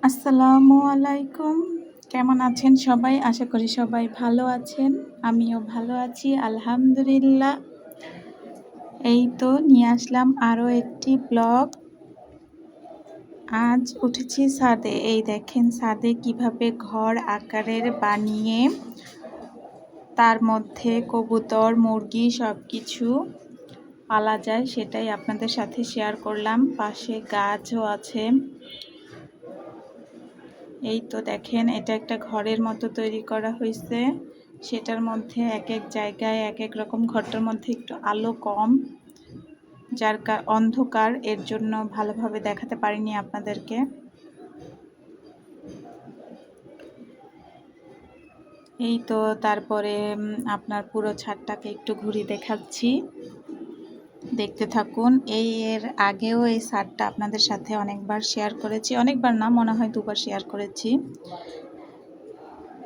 আসসালামু আলাইকুম। কেমন আছেন সবাই? আশা করি সবাই ভালো আছেন। আমিও ভালো আছি আলহামদুলিল্লাহ। এই তো নিয়ে আসলাম আরও একটি ব্লগ। আজ উঠেছি ছাদে। এই দেখেন ছাদে কিভাবে ঘর আকারের বানিয়ে তার মধ্যে কবুতর, মুরগি সবকিছু পালা যায়, সেটাই আপনাদের সাথে শেয়ার করলাম। পাশে গাছও আছে। এই তো দেখেন, এটা একটা ঘরের মতো তৈরি করা হয়েছে। সেটার মধ্যে এক এক জায়গায় এক এক রকম, ঘরটার মধ্যে একটু আলো কম, যার অন্ধকার, এর জন্য ভালোভাবে দেখাতে পারিনি আপনাদেরকে। এই তো তারপরে আপনার পুরো ছাদটাকে একটু ঘুরিয়ে দেখাচ্ছি, দেখতে থাকুন। এর আগেও এই ছাদটা আপনাদের সাথে অনেকবার শেয়ার করেছি, অনেকবার না, মনে হয় দুবার শেয়ার করেছি।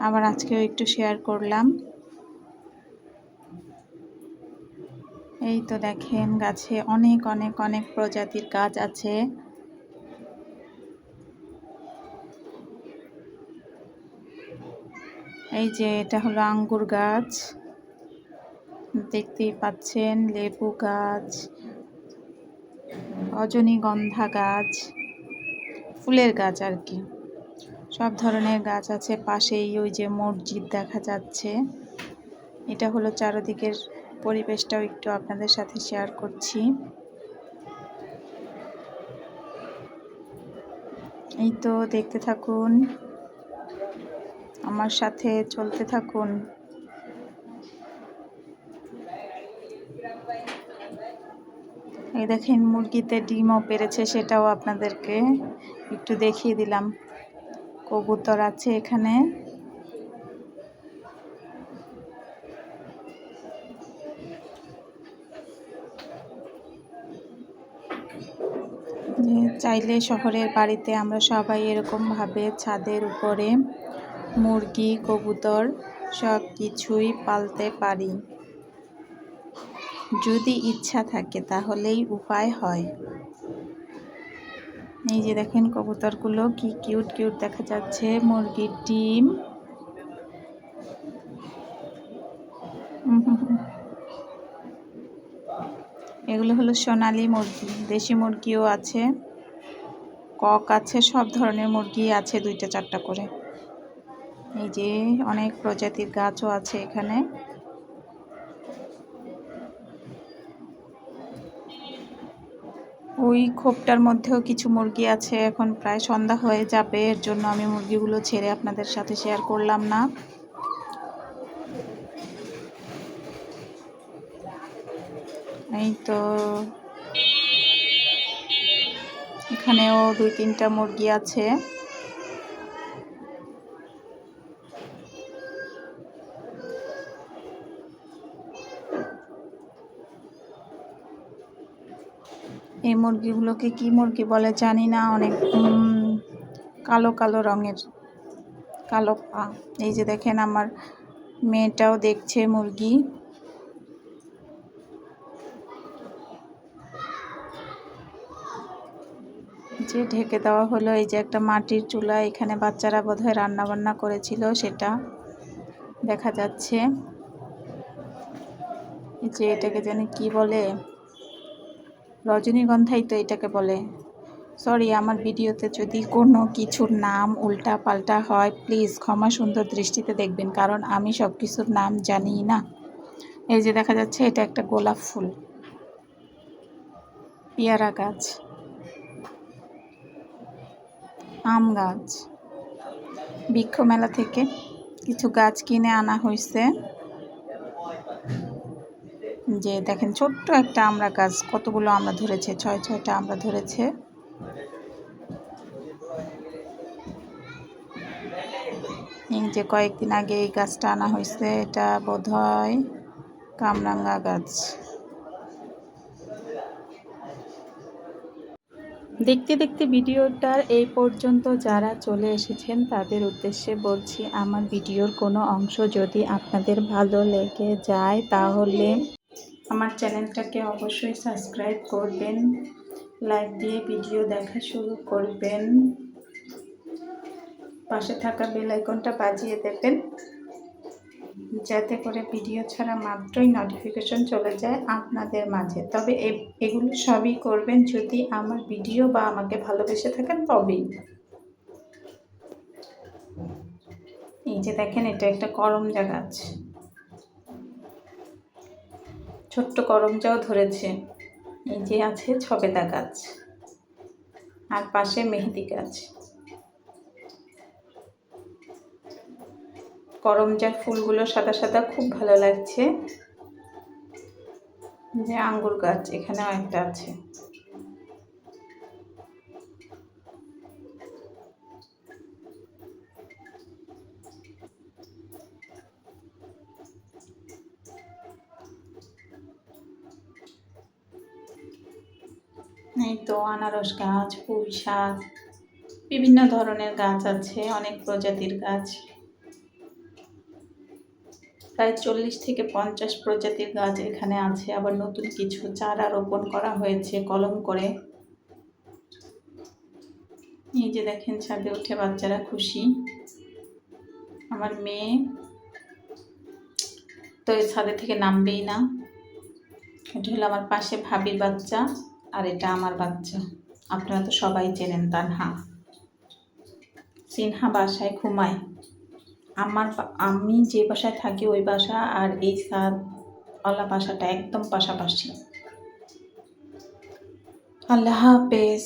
আবার আজকেও একটু শেয়ার করলাম। এই তো দেখেন, গাছে অনেক অনেক অনেক প্রজাতির গাছ আছে। এই যে এটা হলো আঙ্গুর গাছ, দেখতেই পাচ্ছেন, লেবু গাছ, রজনীগন্ধা গাছ, ফুলের গাছ আর কি, সব ধরনের গাছ আছে। পাশেই ওই যে মসজিদ দেখা যাচ্ছে। এটা হলো চারদিকের পরিবেশটাও একটু আপনাদের সাথে শেয়ার করছি। এই তো দেখতে থাকুন, আমার সাথে চলতে থাকুন। এই দেখেন, মুরগিতে ডিমও পেড়েছে, সেটাও আপনাদেরকে একটু দেখিয়ে দিলাম। কবুতর আছে এখানে। চাইলে শহরের বাড়িতে আমরা সবাই এরকমভাবে ছাদের উপরে মুরগি, কবুতর সব কিছুই পালতে পারি, যদি ইচ্ছা থাকে তাহলেই উপায় হয়। এই যে দেখেন, কবুতরগুলো কি কিউট কিউট দেখা যাচ্ছে। মুরগির ডিম, এগুলো হলো সোনালী মুরগি। দেশি মুরগিও আছে, কক আছে, সব ধরনের মুরগি আছে, 2টা-4টা করে। এই যে অনেক প্রজাতির গাছও আছে এখানে। ওই খোপটার মধ্যেও কিছু মুরগি আছে। এখন প্রায় সন্ধ্যা হয়ে যাবে, এর জন্য আমি মুরগিগুলো ছেড়ে আপনাদের সাথে শেয়ার করলাম না। এই তো এখানেও 2-3টা মুরগি আছে। এই মুরগিগুলোকে কি মুরগি বলে জানি না, অনেক কালো কালো রঙের, কালো পা। এই যে দেখেন, আমার মেয়েটাও দেখছে মুরগি। যে ঢেকে দেওয়া হলো, এই যে একটা মাটির চুলা, এখানে বাচ্চারা বোধহয় রান্না বান্না করেছিল, সেটা দেখা যাচ্ছে। এই যে এটাকে জানি কি বলে, রজনীগন্ধাই তো এটাকে বলে। সরি, আমার ভিডিওতে যদি কোনো কিছুর নাম উল্টা পাল্টা হয় প্লিজ ক্ষমা সুন্দর দৃষ্টিতে দেখবেন, কারণ আমি সব কিছুর নাম জানি না। এই যে দেখা যাচ্ছে, এটা একটা গোলাপ ফুল, পেয়ারা গাছ, আম গাছ। বৃক্ষ মেলা থেকে কিছু গাছ কিনে আনা হয়েছে। যে দেখেন, ছোট্ট একটা আমড়া গাছ, কতগুলো আমড়া ধরেছে, 6-6টা আমড়া ধরেছে। এই যে কয়েকদিন আগে এই গাছটা আনা হয়েছে, এটা বোধহয় কামরাঙ্গা গাছ। দেখতে দেখতে ভিডিওটার এই পর্যন্ত যারা চলে এসেছেন তাদের উদ্দেশ্যে বলছি, আমার ভিডিওর কোনো অংশ যদি আপনাদের ভালো লেগে যায় তাহলে আমার চ্যানেলটাকে অবশ্যই সাবস্ক্রাইব করবেন, লাইক দিয়ে ভিডিও দেখা শুরু করবেন। পাশে থাকা বেল আইকনটা বাজিয়ে দেবেন, যাতে করে ভিডিও ছাড়া মাত্রই নোটিফিকেশন চলে যায় আপনাদের মাঝে। তবে এগুলো সবই করবেন যদি আমার ভিডিও বা আমাকে ভালোবেসে থাকেন তবেই। এই যে দেখেন, এটা একটা করমজা গাছ, ছোট্ট করমজাও ধরেছে। এই যে আছে ছবেদা গাছ, আর পাশে মেহেদি গাছ। করমজার ফুলগুলো সাদা সাদা, খুব ভালো লাগছে। যে আঙ্গুর গাছ এখানেও একটা আছে। এই তো আনারস গাছ, পুঁই শাক, বিভিন্ন ধরনের গাছ আছে, অনেক প্রজাতির গাছ। প্রায় 40 থেকে 50 প্রজাতির গাছ এখানে আছে। আবার নতুন কিছু চারা রোপণ করা হয়েছে কলম করে। এই যে দেখেন, ছাদে উঠে বাচ্চারা খুশি। আমার মেয়ে তো এই ছাদে থেকে নামবেই না। এটা হলো আমার পাশে ভাবির বাচ্চা, আর এটা আমার বাচ্চা। আপনারা তো সবাই চেনেন তানহা। সিনহা বাসায় ঘুমায়। আমি যে বাসায় থাকি ওই বাসা আর এই ছাদওয়ালা বাসাটা একদম পাশাপাশি। আল্লাহ হাফেজ।